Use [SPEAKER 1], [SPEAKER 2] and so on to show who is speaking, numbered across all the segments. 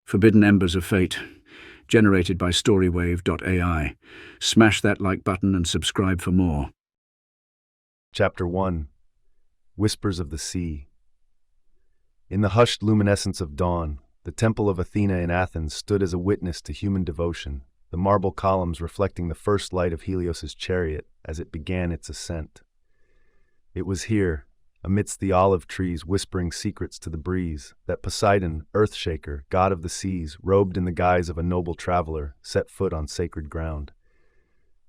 [SPEAKER 1] Forbidden Embers of Fate, generated by StoryWave.ai. Smash that like button and subscribe for more.
[SPEAKER 2] Chapter 1. Whispers of the Sea. In the hushed luminescence of dawn, the Temple of Athena in Athens stood as a witness to human devotion, the marble columns reflecting the first light of Helios's chariot as it began its ascent. It was here, amidst the olive trees whispering secrets to the breeze, that Poseidon, Earthshaker, god of the seas, robed in the guise of a noble traveler, set foot on sacred ground.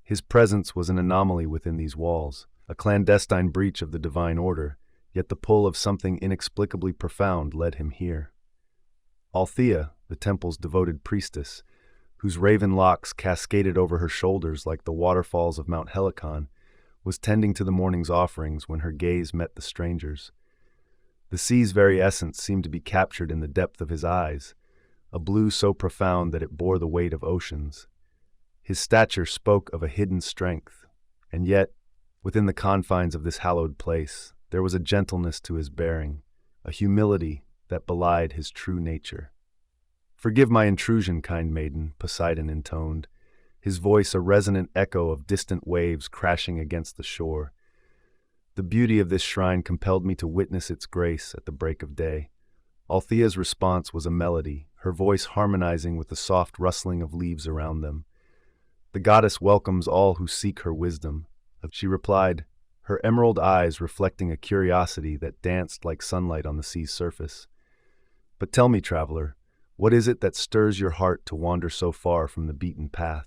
[SPEAKER 2] His presence was an anomaly within these walls, a clandestine breach of the divine order, yet the pull of something inexplicably profound led him here. Althea, the temple's devoted priestess, whose raven locks cascaded over her shoulders like the waterfalls of Mount Helicon, was tending to the morning's offerings when her gaze met the stranger's. The sea's very essence seemed to be captured in the depth of his eyes, a blue so profound that it bore the weight of oceans. His stature spoke of a hidden strength, and yet, within the confines of this hallowed place, there was a gentleness to his bearing, a humility that belied his true nature. "Forgive my intrusion, kind maiden," Poseidon intoned, his voice a resonant echo of distant waves crashing against the shore. "The beauty of this shrine compelled me to witness its grace at the break of day." Althea's response was a melody, her voice harmonizing with the soft rustling of leaves around them. "The goddess welcomes all who seek her wisdom," she replied, her emerald eyes reflecting a curiosity that danced like sunlight on the sea's surface. "But tell me, traveler, what is it that stirs your heart to wander so far from the beaten path?"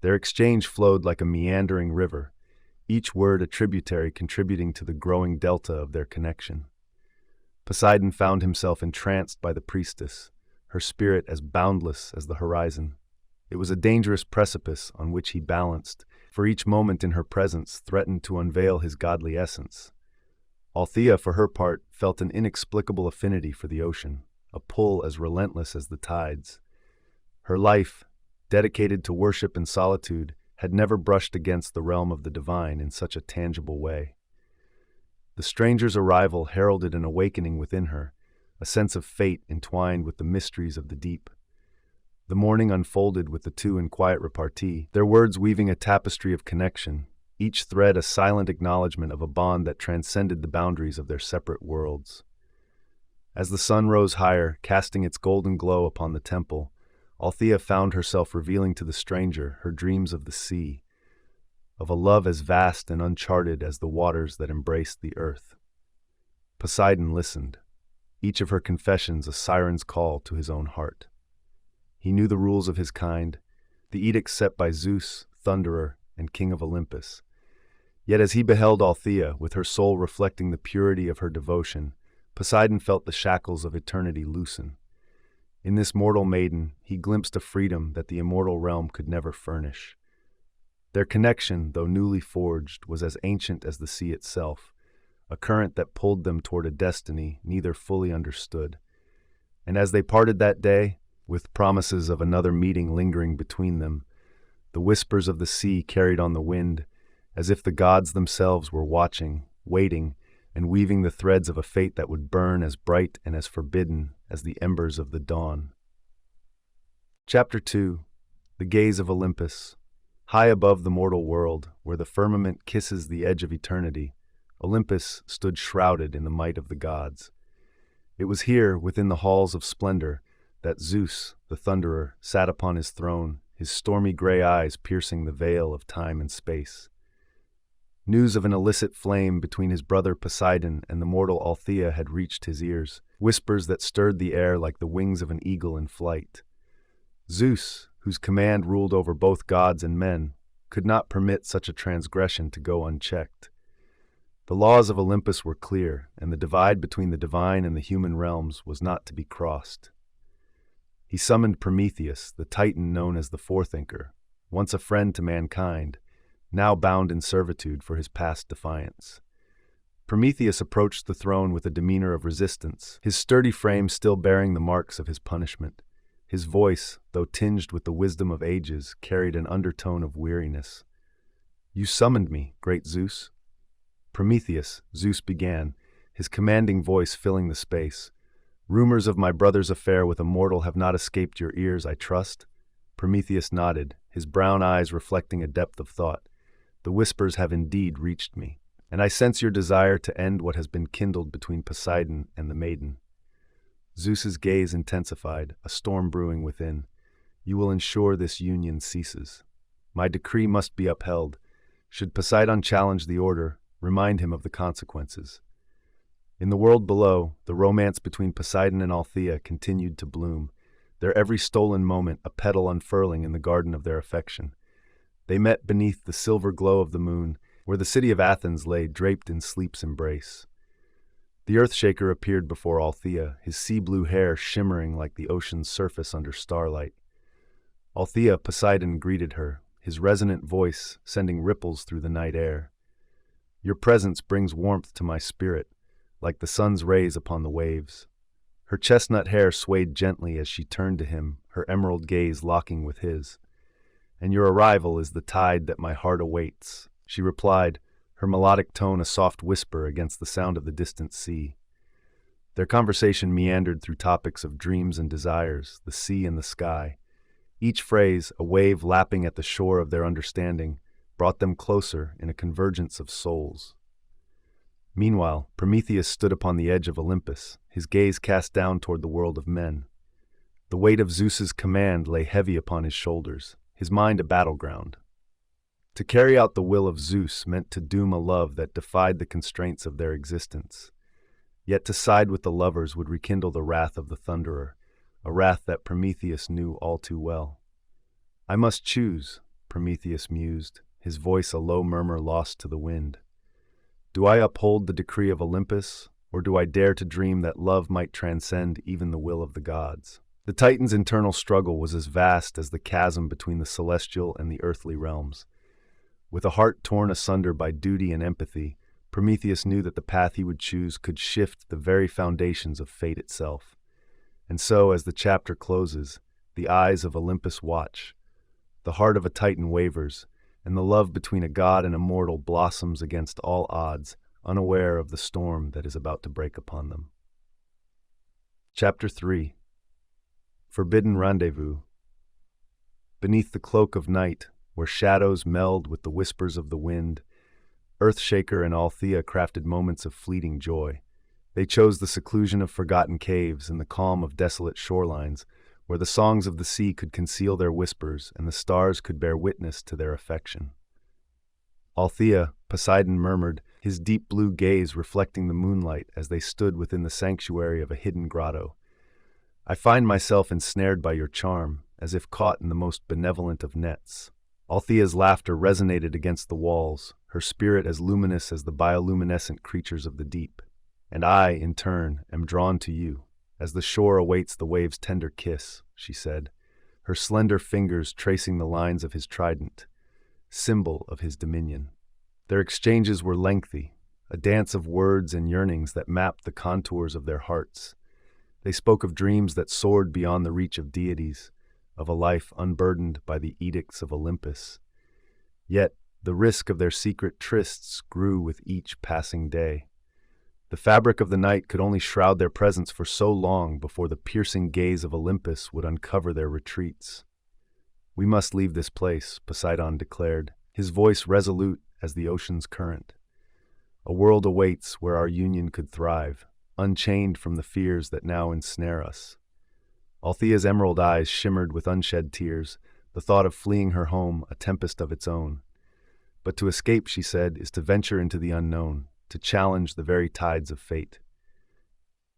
[SPEAKER 2] Their exchange flowed like a meandering river, each word a tributary contributing to the growing delta of their connection. Poseidon found himself entranced by the priestess, her spirit as boundless as the horizon. It was a dangerous precipice on which he balanced, for each moment in her presence threatened to unveil his godly essence. Althea, for her part, felt an inexplicable affinity for the ocean, a pull as relentless as the tides. Her life, dedicated to worship and solitude, had never brushed against the realm of the divine in such a tangible way. The stranger's arrival heralded an awakening within her, a sense of fate entwined with the mysteries of the deep. The morning unfolded with the two in quiet repartee, their words weaving a tapestry of connection, each thread a silent acknowledgement of a bond that transcended the boundaries of their separate worlds. As the sun rose higher, casting its golden glow upon the temple, Althea found herself revealing to the stranger her dreams of the sea, of a love as vast and uncharted as the waters that embraced the earth. Poseidon listened, each of her confessions a siren's call to his own heart. He knew the rules of his kind, the edicts set by Zeus, Thunderer, and King of Olympus. Yet as he beheld Althea, with her soul reflecting the purity of her devotion, Poseidon felt the shackles of eternity loosen. In this mortal maiden, he glimpsed a freedom that the immortal realm could never furnish. Their connection, though newly forged, was as ancient as the sea itself, a current that pulled them toward a destiny neither fully understood. And as they parted that day, with promises of another meeting lingering between them, the whispers of the sea carried on the wind, as if the gods themselves were watching, waiting, and weaving the threads of a fate that would burn as bright and as forbidden as the embers of the dawn. Chapter 2. The Gaze of Olympus. High above the mortal world, where the firmament kisses the edge of eternity, Olympus stood shrouded in the might of the gods. It was here, within the halls of splendor, that Zeus, the Thunderer, sat upon his throne, his stormy gray eyes piercing the veil of time and space. News of an illicit flame between his brother Poseidon and the mortal Althea had reached his ears, whispers that stirred the air like the wings of an eagle in flight. Zeus, whose command ruled over both gods and men, could not permit such a transgression to go unchecked. The laws of Olympus were clear, and the divide between the divine and the human realms was not to be crossed. He summoned Prometheus, the Titan known as the Forethinker, once a friend to mankind, now bound in servitude for his past defiance. Prometheus approached the throne with a demeanor of resistance, his sturdy frame still bearing the marks of his punishment. His voice, though tinged with the wisdom of ages, carried an undertone of weariness. "You summoned me, great Zeus." "Prometheus," Zeus began, his commanding voice filling the space, Rumors of my brother's affair with a mortal have not escaped your ears, I trust? Prometheus nodded, his brown eyes reflecting a depth of thought. The whispers have indeed reached me, and I sense your desire to end what has been kindled between Poseidon and the maiden. Zeus's gaze intensified, a storm brewing within. You will ensure this union ceases. My decree must be upheld. Should Poseidon challenge the order, remind him of the consequences. In the world below, the romance between Poseidon and Althea continued to bloom, their every stolen moment a petal unfurling in the garden of their affection. They met beneath the silver glow of the moon, where the city of Athens lay draped in sleep's embrace. The Earthshaker appeared before Althea, his sea-blue hair shimmering like the ocean's surface under starlight. Althea, Poseidon greeted her, his resonant voice sending ripples through the night air. Your presence brings warmth to my spirit, like the sun's rays upon the waves. Her chestnut hair swayed gently as she turned to him, her emerald gaze locking with his. And your arrival is the tide that my heart awaits, she replied, her melodic tone a soft whisper against the sound of the distant sea. Their conversation meandered through topics of dreams and desires, the sea and the sky. Each phrase, a wave lapping at the shore of their understanding, brought them closer in a convergence of souls. Meanwhile, Prometheus stood upon the edge of Olympus, his gaze cast down toward the world of men. The weight of Zeus's command lay heavy upon his shoulders, his mind a battleground. To carry out the will of Zeus meant to doom a love that defied the constraints of their existence. Yet to side with the lovers would rekindle the wrath of the Thunderer, a wrath that Prometheus knew all too well. I must choose, Prometheus mused, his voice a low murmur lost to the wind. Do I uphold the decree of Olympus, or do I dare to dream that love might transcend even the will of the gods? The Titan's internal struggle was as vast as the chasm between the celestial and the earthly realms. With a heart torn asunder by duty and empathy, Prometheus knew that the path he would choose could shift the very foundations of fate itself. And so, as the chapter closes, the eyes of Olympus watch. The heart of a Titan wavers, and the love between a god and a mortal blossoms against all odds, unaware of the storm that is about to break upon them. Chapter 3. Forbidden Rendezvous. Beneath the cloak of night, where shadows meld with the whispers of the wind, Earthshaker and Althea crafted moments of fleeting joy. They chose the seclusion of forgotten caves and the calm of desolate shorelines, where the songs of the sea could conceal their whispers and the stars could bear witness to their affection. Althea, Poseidon murmured, his deep blue gaze reflecting the moonlight as they stood within the sanctuary of a hidden grotto. I find myself ensnared by your charm, as if caught in the most benevolent of nets. Althea's laughter resonated against the walls, her spirit as luminous as the bioluminescent creatures of the deep. And I, in turn, am drawn to you, as the shore awaits the wave's tender kiss, she said, her slender fingers tracing the lines of his trident, symbol of his dominion. Their exchanges were lengthy, a dance of words and yearnings that mapped the contours of their hearts. They spoke of dreams that soared beyond the reach of deities, of a life unburdened by the edicts of Olympus. Yet, the risk of their secret trysts grew with each passing day. The fabric of the night could only shroud their presence for so long before the piercing gaze of Olympus would uncover their retreats. We must leave this place, Poseidon declared, his voice resolute as the ocean's current. A world awaits where our union could thrive, unchained from the fears that now ensnare us. Althea's emerald eyes shimmered with unshed tears, the thought of fleeing her home a tempest of its own. But to escape, she said, is to venture into the unknown, to challenge the very tides of fate.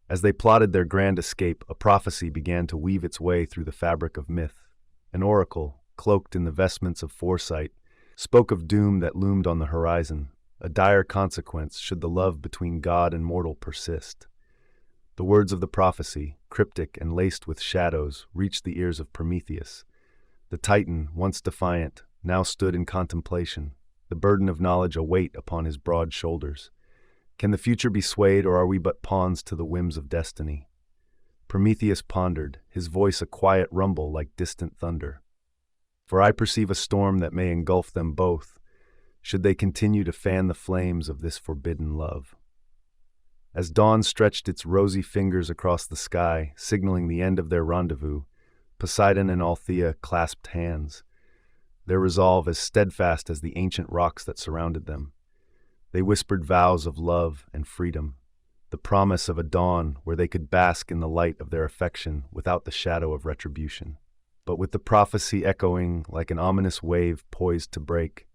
[SPEAKER 2] As they plotted their grand escape, a prophecy began to weave its way through the fabric of myth. An oracle, cloaked in the vestments of foresight, spoke of doom that loomed on the horizon, a dire consequence should the love between god and mortal persist. The words of the prophecy, cryptic and laced with shadows, reached the ears of Prometheus. The Titan, once defiant, now stood in contemplation, the burden of knowledge a weight upon his broad shoulders. Can the future be swayed, or are we but pawns to the whims of destiny? Prometheus pondered, his voice a quiet rumble like distant thunder. For I perceive a storm that may engulf them both, should they continue to fan the flames of this forbidden love. As dawn stretched its rosy fingers across the sky, signaling the end of their rendezvous, Poseidon and Althea clasped hands, their resolve as steadfast as the ancient rocks that surrounded them. They whispered vows of love and freedom, the promise of a dawn where they could bask in the light of their affection without the shadow of retribution. But with the prophecy echoing like an ominous wave poised to break,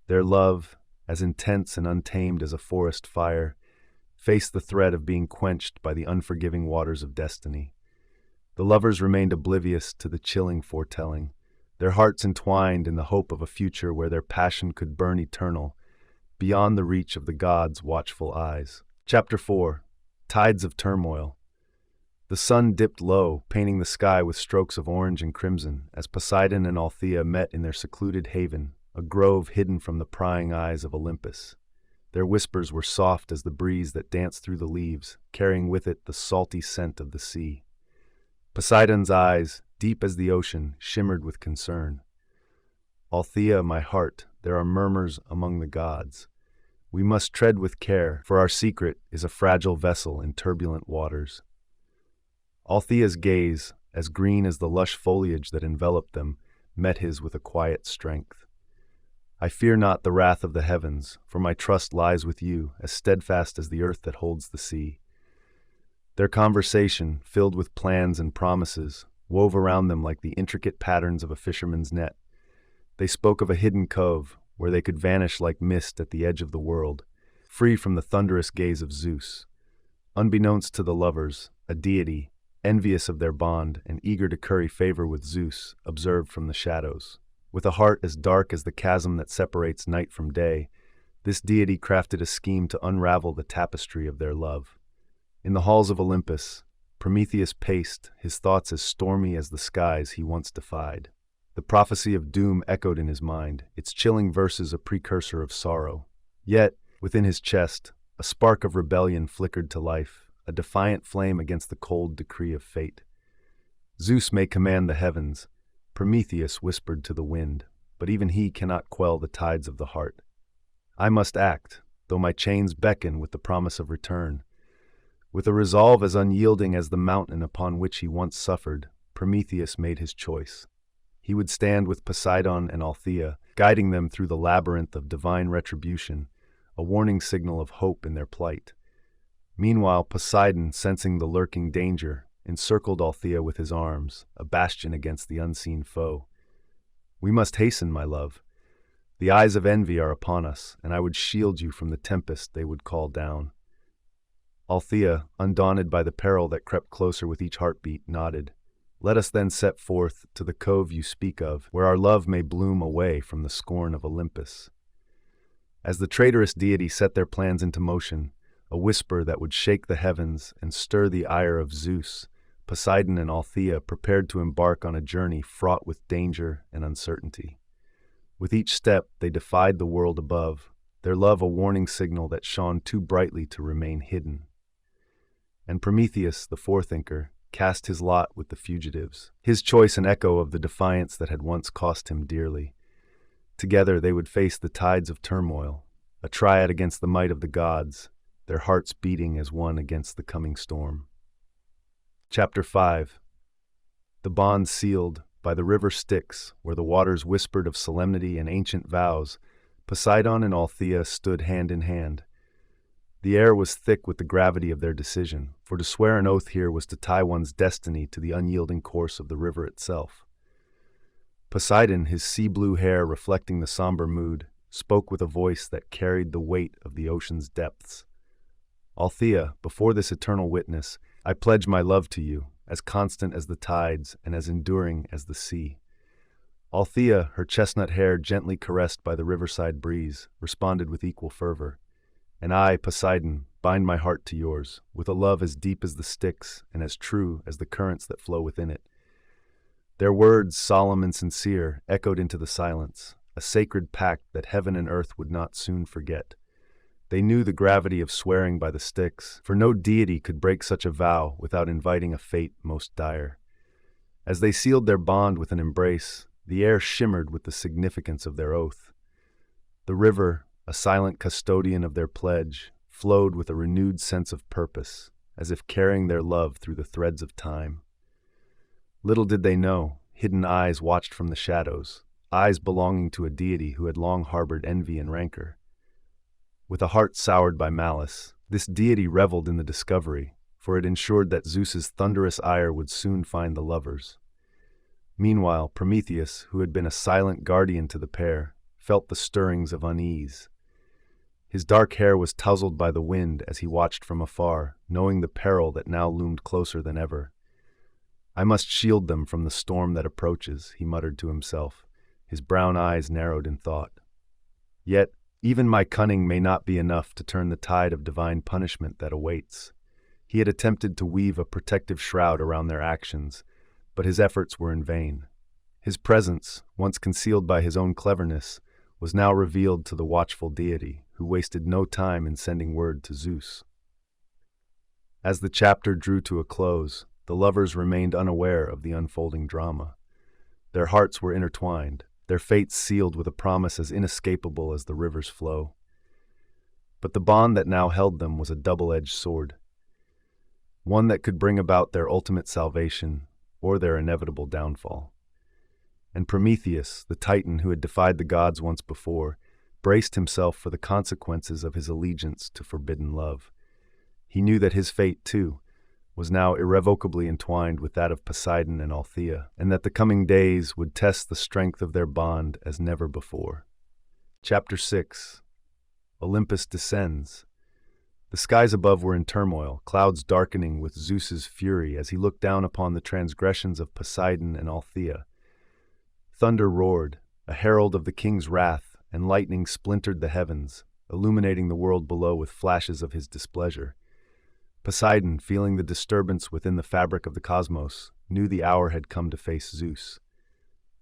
[SPEAKER 2] their love, as intense and untamed as a forest fire, faced the threat of being quenched by the unforgiving waters of destiny. The lovers remained oblivious to the chilling foretelling, their hearts entwined in the hope of a future where their passion could burn eternal, beyond the reach of the gods' watchful eyes. Chapter 4. Tides of Turmoil. The sun dipped low, painting the sky with strokes of orange and crimson, as Poseidon and Althea met in their secluded haven, a grove hidden from the prying eyes of Olympus. Their whispers were soft as the breeze that danced through the leaves, carrying with it the salty scent of the sea. Poseidon's eyes, deep as the ocean, shimmered with concern. "Althea, my heart, there are murmurs among the gods. We must tread with care, for our secret is a fragile vessel in turbulent waters." Althea's gaze, as green as the lush foliage that enveloped them, met his with a quiet strength. "I fear not the wrath of the heavens, for my trust lies with you, as steadfast as the earth that holds the sea." Their conversation, filled with plans and promises, wove around them like the intricate patterns of a fisherman's net. They spoke of a hidden cove, where they could vanish like mist at the edge of the world, free from the thunderous gaze of Zeus. Unbeknownst to the lovers, a deity, envious of their bond and eager to curry favor with Zeus, observed from the shadows. With a heart as dark as the chasm that separates night from day, this deity crafted a scheme to unravel the tapestry of their love. In the halls of Olympus, Prometheus paced, his thoughts as stormy as the skies he once defied. The prophecy of doom echoed in his mind, its chilling verses a precursor of sorrow. Yet, within his chest, a spark of rebellion flickered to life, a defiant flame against the cold decree of fate. "Zeus may command the heavens," Prometheus whispered to the wind, "but even he cannot quell the tides of the heart. I must act, though my chains beckon with the promise of return." With a resolve as unyielding as the mountain upon which he once suffered, Prometheus made his choice. He would stand with Poseidon and Althea, guiding them through the labyrinth of divine retribution, a warning signal of hope in their plight. Meanwhile, Poseidon, sensing the lurking danger, encircled Althea with his arms, a bastion against the unseen foe. "We must hasten, my love. The eyes of envy are upon us, and I would shield you from the tempest they would call down." Althea, undaunted by the peril that crept closer with each heartbeat, nodded. "Let us then set forth to the cove you speak of, where our love may bloom away from the scorn of Olympus." As the traitorous deity set their plans into motion, a whisper that would shake the heavens and stir the ire of Zeus, Poseidon and Althea prepared to embark on a journey fraught with danger and uncertainty. With each step, they defied the world above, their love a warning signal that shone too brightly to remain hidden. And Prometheus, the forethinker, cast his lot with the fugitives, his choice an echo of the defiance that had once cost him dearly. Together they would face the tides of turmoil, a triad against the might of the gods, their hearts beating as one against the coming storm. Chapter 5. The bond sealed, by the river Styx, where the waters whispered of solemnity and ancient vows, Poseidon and Althea stood hand in hand. The air was thick with the gravity of their decision, for to swear an oath here was to tie one's destiny to the unyielding course of the river itself. Poseidon, his sea-blue hair reflecting the somber mood, spoke with a voice that carried the weight of the ocean's depths. "Althea, before this eternal witness, I pledge my love to you, as constant as the tides and as enduring as the sea." Althea, her chestnut hair gently caressed by the riverside breeze, responded with equal fervor. "And I, Poseidon, bind my heart to yours, with a love as deep as the Styx and as true as the currents that flow within it." Their words, solemn and sincere, echoed into the silence, a sacred pact that heaven and earth would not soon forget. They knew the gravity of swearing by the Styx, for no deity could break such a vow without inviting a fate most dire. As they sealed their bond with an embrace, the air shimmered with the significance of their oath. The river, a silent custodian of their pledge, flowed with a renewed sense of purpose, as if carrying their love through the threads of time. Little did they know, hidden eyes watched from the shadows, eyes belonging to a deity who had long harbored envy and rancor. With a heart soured by malice, this deity reveled in the discovery, for it ensured that Zeus's thunderous ire would soon find the lovers. Meanwhile, Prometheus, who had been a silent guardian to the pair, felt the stirrings of unease. His dark hair was tousled by the wind as he watched from afar, knowing the peril that now loomed closer than ever. "I must shield them from the storm that approaches," he muttered to himself, his brown eyes narrowed in thought. "Yet, even my cunning may not be enough to turn the tide of divine punishment that awaits." He had attempted to weave a protective shroud around their actions, but his efforts were in vain. His presence, once concealed by his own cleverness, was now revealed to the watchful deity, who wasted no time in sending word to Zeus. As the chapter drew to a close, the lovers remained unaware of the unfolding drama. Their hearts were intertwined, their fates sealed with a promise as inescapable as the river's flow. But the bond that now held them was a double-edged sword, one that could bring about their ultimate salvation or their inevitable downfall. And Prometheus, the Titan who had defied the gods once before, braced himself for the consequences of his allegiance to forbidden love. He knew that his fate, too, was now irrevocably entwined with that of Poseidon and Althea, and that the coming days would test the strength of their bond as never before. Chapter 6. Olympus descends. The skies above were in turmoil, clouds darkening with Zeus's fury as he looked down upon the transgressions of Poseidon and Althea. Thunder roared, a herald of the king's wrath, and lightning splintered the heavens, illuminating the world below with flashes of his displeasure. Poseidon, feeling the disturbance within the fabric of the cosmos, knew the hour had come to face Zeus.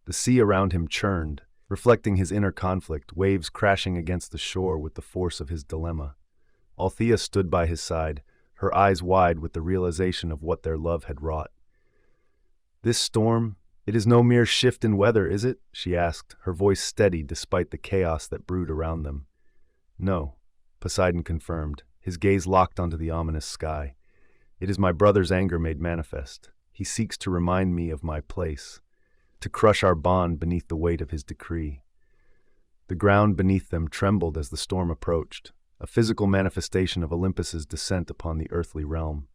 [SPEAKER 2] The sea around him churned, reflecting his inner conflict, waves crashing against the shore with the force of his dilemma. Althea stood by his side, her eyes wide with the realization of what their love had wrought. "This storm, it is no mere shift in weather, is it?" she asked, her voice steady despite the chaos that brewed around them. "No," Poseidon confirmed, his gaze locked onto the ominous sky. "It is my brother's anger made manifest. He seeks to remind me of my place, to crush our bond beneath the weight of his decree." The ground beneath them trembled as the storm approached, a physical manifestation of Olympus's descent upon the earthly realm.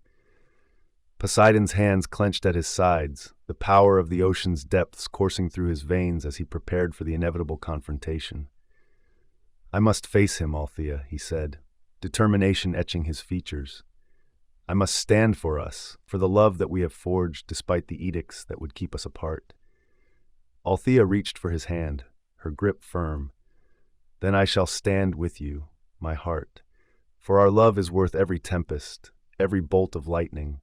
[SPEAKER 2] Poseidon's hands clenched at his sides, the power of the ocean's depths coursing through his veins as he prepared for the inevitable confrontation. "I must face him, Althea," he said, determination etching his features. "I must stand for us, for the love that we have forged despite the edicts that would keep us apart." Althea reached for his hand, her grip firm. "Then I shall stand with you, my heart, for our love is worth every tempest, every bolt of lightning."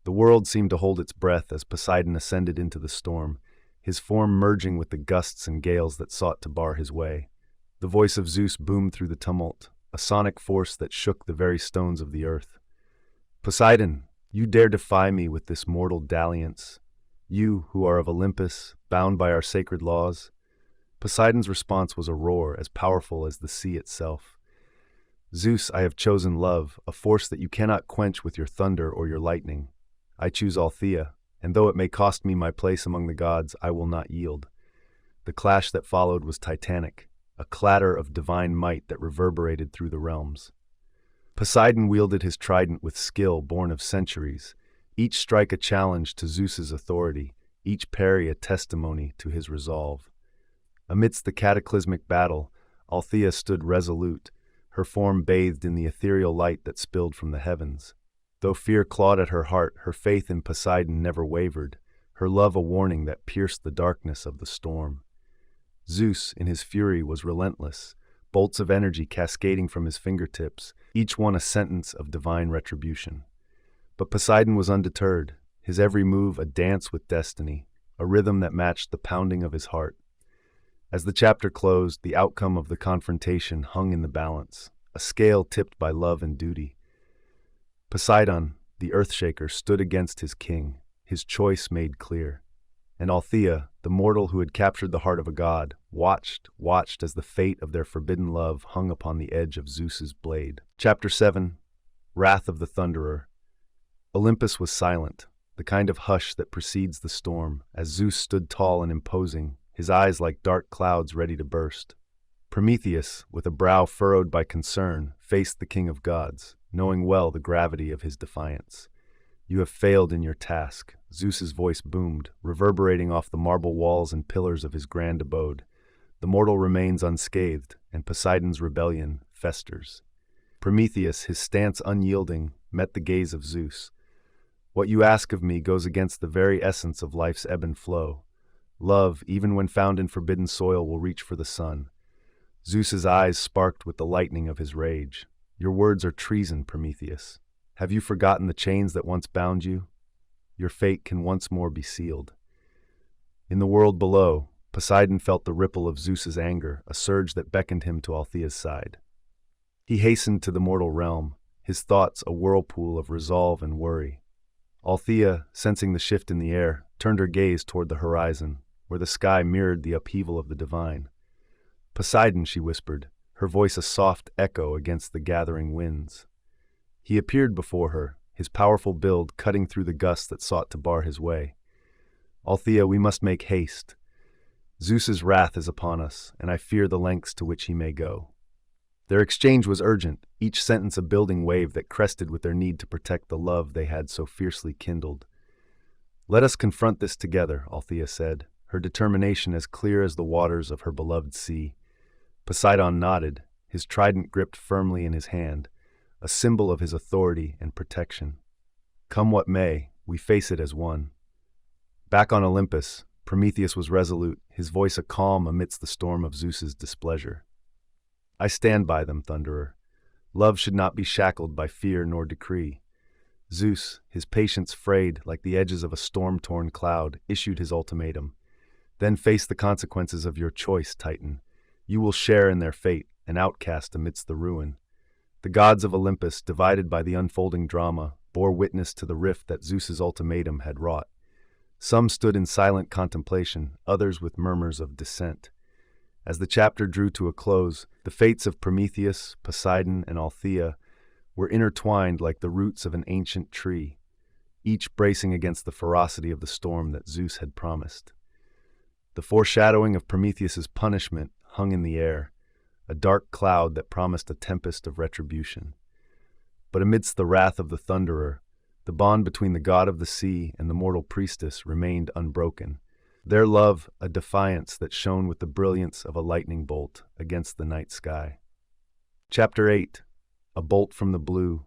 [SPEAKER 2] The world seemed to hold its breath as Poseidon ascended into the storm, his form merging with the gusts and gales that sought to bar his way. The voice of Zeus boomed through the tumult, a sonic force that shook the very stones of the earth. "Poseidon, you dare defy me with this mortal dalliance? You, who are of Olympus, bound by our sacred laws?" Poseidon's response was a roar as powerful as the sea itself. "Zeus, I have chosen love, a force that you cannot quench with your thunder or your lightning. I choose Althea, and though it may cost me my place among the gods, I will not yield." The clash that followed was titanic, a clatter of divine might that reverberated through the realms. Poseidon wielded his trident with skill born of centuries, each strike a challenge to Zeus's authority, each parry a testimony to his resolve. Amidst the cataclysmic battle, Althea stood resolute, her form bathed in the ethereal light that spilled from the heavens. Though fear clawed at her heart, her faith in Poseidon never wavered, her love a warning that pierced the darkness of the storm. Zeus, in his fury, was relentless, bolts of energy cascading from his fingertips, each one a sentence of divine retribution. But Poseidon was undeterred, his every move a dance with destiny, a rhythm that matched the pounding of his heart. As the chapter closed, the outcome of the confrontation hung in the balance, a scale tipped by love and duty. Poseidon, the earthshaker, stood against his king, his choice made clear. And Althea, the mortal who had captured the heart of a god, watched as the fate of their forbidden love hung upon the edge of Zeus's blade. Chapter 7. Wrath of the Thunderer. Olympus was silent, the kind of hush that precedes the storm, as Zeus stood tall and imposing, his eyes like dark clouds ready to burst. Prometheus, with a brow furrowed by concern, faced the king of gods, knowing well the gravity of his defiance. "You have failed in your task," Zeus's voice boomed, reverberating off the marble walls and pillars of his grand abode. "The mortal remains unscathed, and Poseidon's rebellion festers." Prometheus, his stance unyielding, met the gaze of Zeus. "What you ask of me goes against the very essence of life's ebb and flow. Love, even when found in forbidden soil, will reach for the sun." Zeus's eyes sparked with the lightning of his rage. "Your words are treason, Prometheus. Have you forgotten the chains that once bound you? Your fate can once more be sealed." In the world below, Poseidon felt the ripple of Zeus's anger, a surge that beckoned him to Althea's side. He hastened to the mortal realm, his thoughts a whirlpool of resolve and worry. Althea, sensing the shift in the air, turned her gaze toward the horizon, where the sky mirrored the upheaval of the divine. "Poseidon," she whispered, her voice a soft echo against the gathering winds. He appeared before her, his powerful build cutting through the gusts that sought to bar his way. "Althea, we must make haste. Zeus's wrath is upon us, and I fear the lengths to which he may go." Their exchange was urgent, each sentence a building wave that crested with their need to protect the love they had so fiercely kindled. "Let us confront this together," Althea said, her determination as clear as the waters of her beloved sea. Poseidon nodded, his trident gripped firmly in his hand, a symbol of his authority and protection. "Come what may, we face it as one." Back on Olympus, Prometheus was resolute, his voice a calm amidst the storm of Zeus's displeasure. "I stand by them, Thunderer. Love should not be shackled by fear nor decree." Zeus, his patience frayed like the edges of a storm-torn cloud, issued his ultimatum. "Then face the consequences of your choice, Titan. You will share in their fate, an outcast amidst the ruin." The gods of Olympus, divided by the unfolding drama, bore witness to the rift that Zeus's ultimatum had wrought. Some stood in silent contemplation, others with murmurs of dissent. As the chapter drew to a close, the fates of Prometheus, Poseidon, and Althea were intertwined like the roots of an ancient tree, each bracing against the ferocity of the storm that Zeus had promised. The foreshadowing of Prometheus's punishment hung in the air, a dark cloud that promised a tempest of retribution. But amidst the wrath of the Thunderer, the bond between the god of the sea and the mortal priestess remained unbroken, their love a defiance that shone with the brilliance of a lightning bolt against the night sky. Chapter 8. A Bolt from the Blue.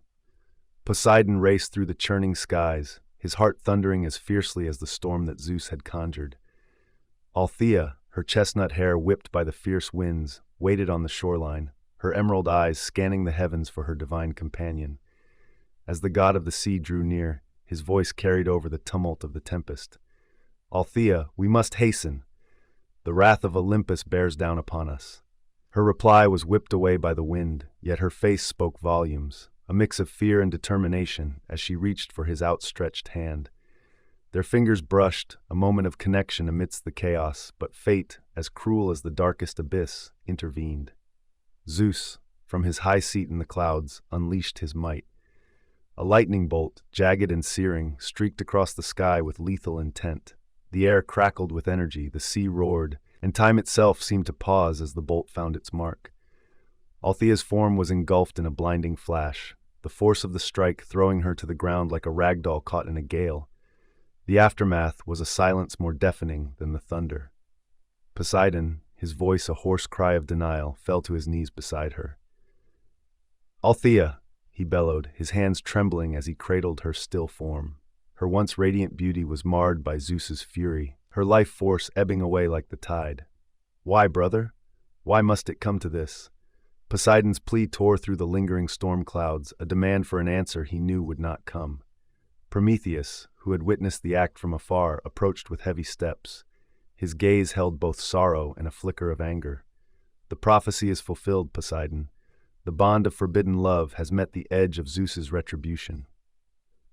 [SPEAKER 2] Poseidon raced through the churning skies, his heart thundering as fiercely as the storm that Zeus had conjured. Althea, her chestnut hair whipped by the fierce winds, waited on the shoreline, her emerald eyes scanning the heavens for her divine companion. As the god of the sea drew near, his voice carried over the tumult of the tempest. "Althea, we must hasten. The wrath of Olympus bears down upon us." Her reply was whipped away by the wind, yet her face spoke volumes, a mix of fear and determination as she reached for his outstretched hand. Their fingers brushed, a moment of connection amidst the chaos, but fate, as cruel as the darkest abyss, intervened. Zeus, from his high seat in the clouds, unleashed his might. A lightning bolt, jagged and searing, streaked across the sky with lethal intent. The air crackled with energy, the sea roared, and time itself seemed to pause as the bolt found its mark. Althea's form was engulfed in a blinding flash, the force of the strike throwing her to the ground like a rag doll caught in a gale. The aftermath was a silence more deafening than the thunder. Poseidon, his voice a hoarse cry of denial, fell to his knees beside her. "Althea," he bellowed, his hands trembling as he cradled her still form. Her once radiant beauty was marred by Zeus's fury, her life force ebbing away like the tide. "Why, brother? Why must it come to this?" Poseidon's plea tore through the lingering storm clouds, a demand for an answer he knew would not come. Prometheus, who had witnessed the act from afar, approached with heavy steps. His gaze held both sorrow and a flicker of anger. "The prophecy is fulfilled, Poseidon. The bond of forbidden love has met the edge of Zeus's retribution."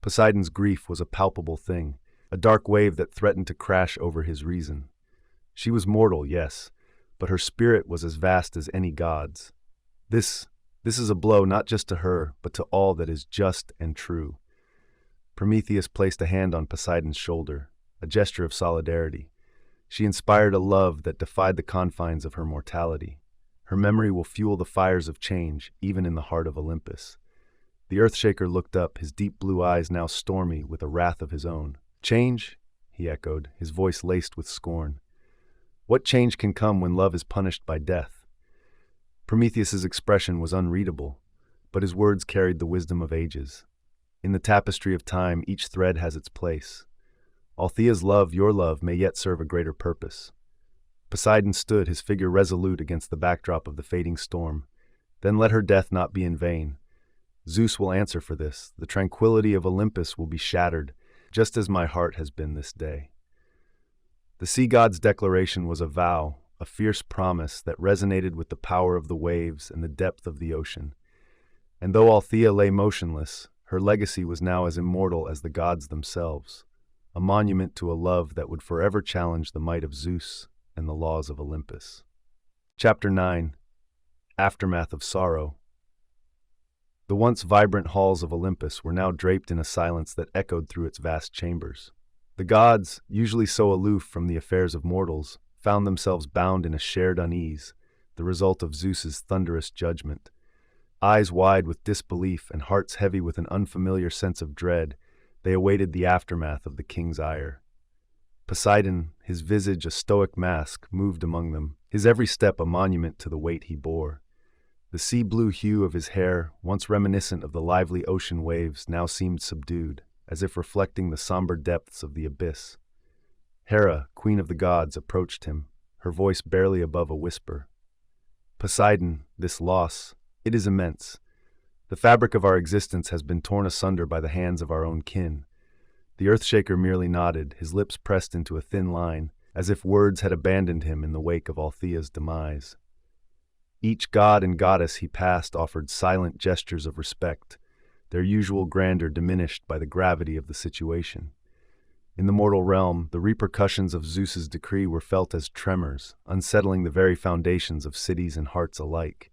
[SPEAKER 2] Poseidon's grief was a palpable thing, a dark wave that threatened to crash over his reason. She was mortal, yes, but her spirit was as vast as any god's. This is a blow not just to her, but to all that is just and true. Prometheus placed a hand on Poseidon's shoulder, a gesture of solidarity. She inspired a love that defied the confines of her mortality. Her memory will fuel the fires of change, even in the heart of Olympus. The Earthshaker looked up, his deep blue eyes now stormy with a wrath of his own. "Change?" he echoed, his voice laced with scorn. "What change can come when love is punished by death?" Prometheus's expression was unreadable, but his words carried the wisdom of ages. In the tapestry of time, each thread has its place. Althea's love, your love, may yet serve a greater purpose. Poseidon stood, his figure resolute against the backdrop of the fading storm. Then let her death not be in vain. Zeus will answer for this. The tranquility of Olympus will be shattered, just as my heart has been this day. The sea god's declaration was a vow, a fierce promise that resonated with the power of the waves and the depth of the ocean. And though Althea lay motionless, her legacy was now as immortal as the gods themselves, a monument to a love that would forever challenge the might of Zeus and the laws of Olympus. Chapter 9. Aftermath of Sorrow. The once vibrant halls of Olympus were now draped in a silence that echoed through its vast chambers. The gods, usually so aloof from the affairs of mortals, found themselves bound in a shared unease, the result of Zeus's thunderous judgment. Eyes wide with disbelief and hearts heavy with an unfamiliar sense of dread, they awaited the aftermath of the king's ire. Poseidon, his visage a stoic mask, moved among them, his every step a monument to the weight he bore. The sea-blue hue of his hair, once reminiscent of the lively ocean waves, now seemed subdued, as if reflecting the somber depths of the abyss. Hera, queen of the gods, approached him, her voice barely above a whisper. "Poseidon, this loss, it is immense. The fabric of our existence has been torn asunder by the hands of our own kin." The Earthshaker merely nodded, his lips pressed into a thin line, as if words had abandoned him in the wake of Althea's demise. Each god and goddess he passed offered silent gestures of respect, their usual grandeur diminished by the gravity of the situation. In the mortal realm, the repercussions of Zeus's decree were felt as tremors, unsettling the very foundations of cities and hearts alike.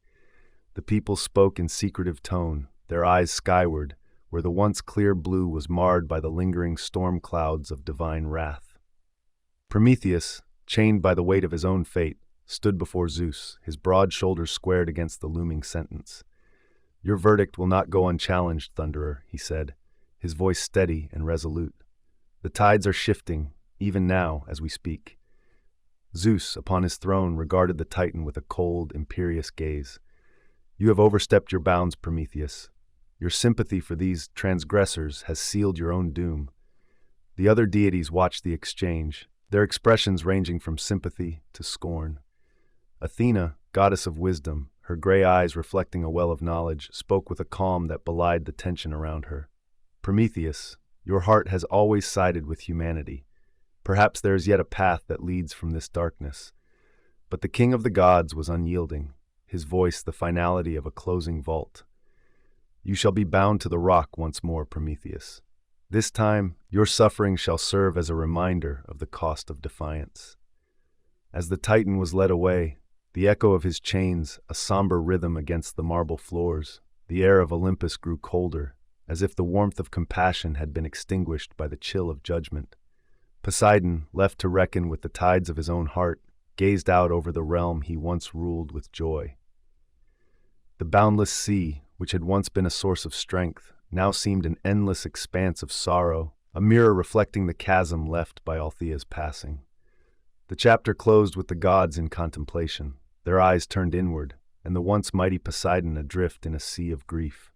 [SPEAKER 2] The people spoke in secretive tone, their eyes skyward, where the once clear blue was marred by the lingering storm clouds of divine wrath. Prometheus, chained by the weight of his own fate, stood before Zeus, his broad shoulders squared against the looming sentence. "Your verdict will not go unchallenged, Thunderer," he said, his voice steady and resolute. "The tides are shifting, even now, as we speak." Zeus, upon his throne, regarded the Titan with a cold, imperious gaze. "You have overstepped your bounds, Prometheus. Your sympathy for these transgressors has sealed your own doom." The other deities watched the exchange, their expressions ranging from sympathy to scorn. Athena, goddess of wisdom, her gray eyes reflecting a well of knowledge, spoke with a calm that belied the tension around her. "Prometheus, your heart has always sided with humanity. Perhaps there is yet a path that leads from this darkness." But the king of the gods was unyielding, his voice the finality of a closing vault. "You shall be bound to the rock once more, Prometheus. This time, your suffering shall serve as a reminder of the cost of defiance." As the Titan was led away, the echo of his chains a somber rhythm against the marble floors, the air of Olympus grew colder, as if the warmth of compassion had been extinguished by the chill of judgment. Poseidon, left to reckon with the tides of his own heart, gazed out over the realm he once ruled with joy. The boundless sea, which had once been a source of strength, now seemed an endless expanse of sorrow, a mirror reflecting the chasm left by Althea's passing. The chapter closed with the gods in contemplation, their eyes turned inward, and the once mighty Poseidon adrift in a sea of grief.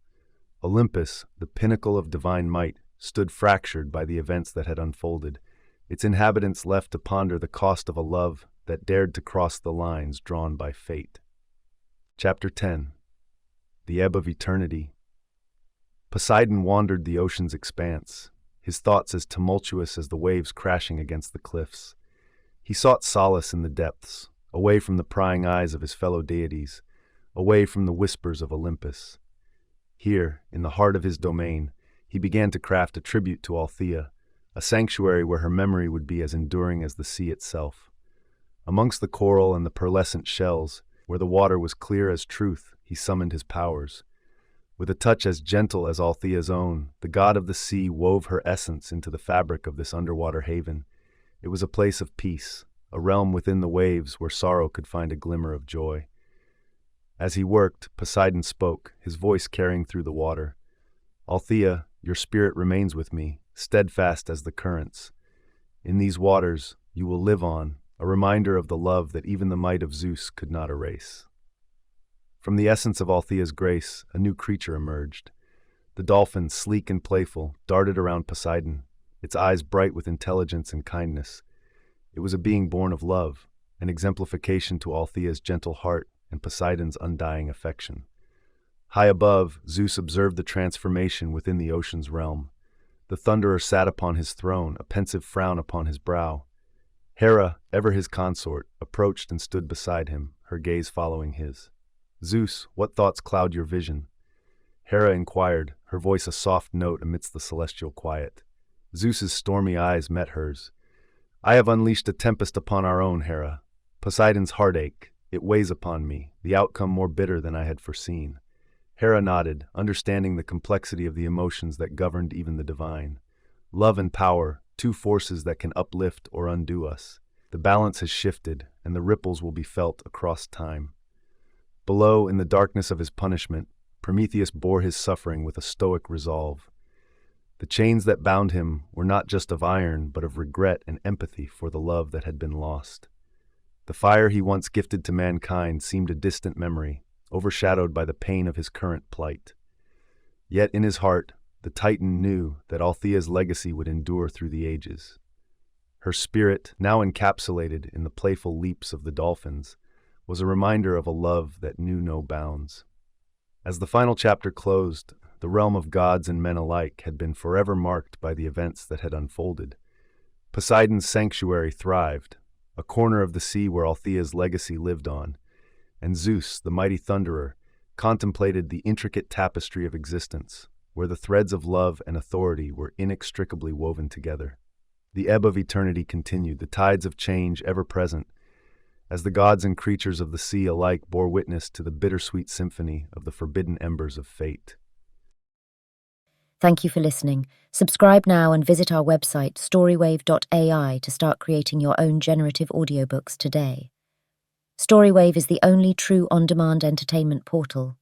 [SPEAKER 2] Olympus, the pinnacle of divine might, stood fractured by the events that had unfolded, its inhabitants left to ponder the cost of a love that dared to cross the lines drawn by fate. Chapter 10. The Ebb of Eternity. Poseidon wandered the ocean's expanse, his thoughts as tumultuous as the waves crashing against the cliffs. He sought solace in the depths, away from the prying eyes of his fellow deities, away from the whispers of Olympus. Here, in the heart of his domain, he began to craft a tribute to Althea, a sanctuary where her memory would be as enduring as the sea itself. Amongst the coral and the pearlescent shells, where the water was clear as truth, he summoned his powers. With a touch as gentle as Althea's own, the god of the sea wove her essence into the fabric of this underwater haven. It was a place of peace, a realm within the waves where sorrow could find a glimmer of joy. As he worked, Poseidon spoke, his voice carrying through the water. "Althea, your spirit remains with me, steadfast as the currents. In these waters, you will live on, a reminder of the love that even the might of Zeus could not erase." From the essence of Althea's grace, a new creature emerged. The dolphin, sleek and playful, darted around Poseidon, its eyes bright with intelligence and kindness. It was a being born of love, an exemplification to Althea's gentle heart and Poseidon's undying affection. High above, Zeus observed the transformation within the ocean's realm. The thunderer sat upon his throne, a pensive frown upon his brow. Hera, ever his consort, approached and stood beside him, her gaze following his. "Zeus, what thoughts cloud your vision?" Hera inquired, her voice a soft note amidst the celestial quiet. Zeus's stormy eyes met hers. "I have unleashed a tempest upon our own, Hera. Poseidon's heartache, it weighs upon me, the outcome more bitter than I had foreseen." Hera nodded, understanding the complexity of the emotions that governed even the divine. Love and power, two forces that can uplift or undo us. The balance has shifted, and the ripples will be felt across time. Below, in the darkness of his punishment, Prometheus bore his suffering with a stoic resolve. The chains that bound him were not just of iron, but of regret and empathy for the love that had been lost. The fire he once gifted to mankind seemed a distant memory, overshadowed by the pain of his current plight. Yet in his heart, the Titan knew that Althea's legacy would endure through the ages. Her spirit, now encapsulated in the playful leaps of the dolphins, was a reminder of a love that knew no bounds. As the final chapter closed, the realm of gods and men alike had been forever marked by the events that had unfolded. Poseidon's sanctuary thrived, a corner of the sea where Althea's legacy lived on, and Zeus, the mighty thunderer, contemplated the intricate tapestry of existence, where the threads of love and authority were inextricably woven together. The ebb of eternity continued, the tides of change ever present, as the gods and creatures of the sea alike bore witness to the bittersweet symphony of the forbidden embers of fate.
[SPEAKER 3] Thank you for listening. Subscribe now and visit our website, StoryWave.ai, to start creating your own generative audiobooks today. StoryWave is the only true on-demand entertainment portal.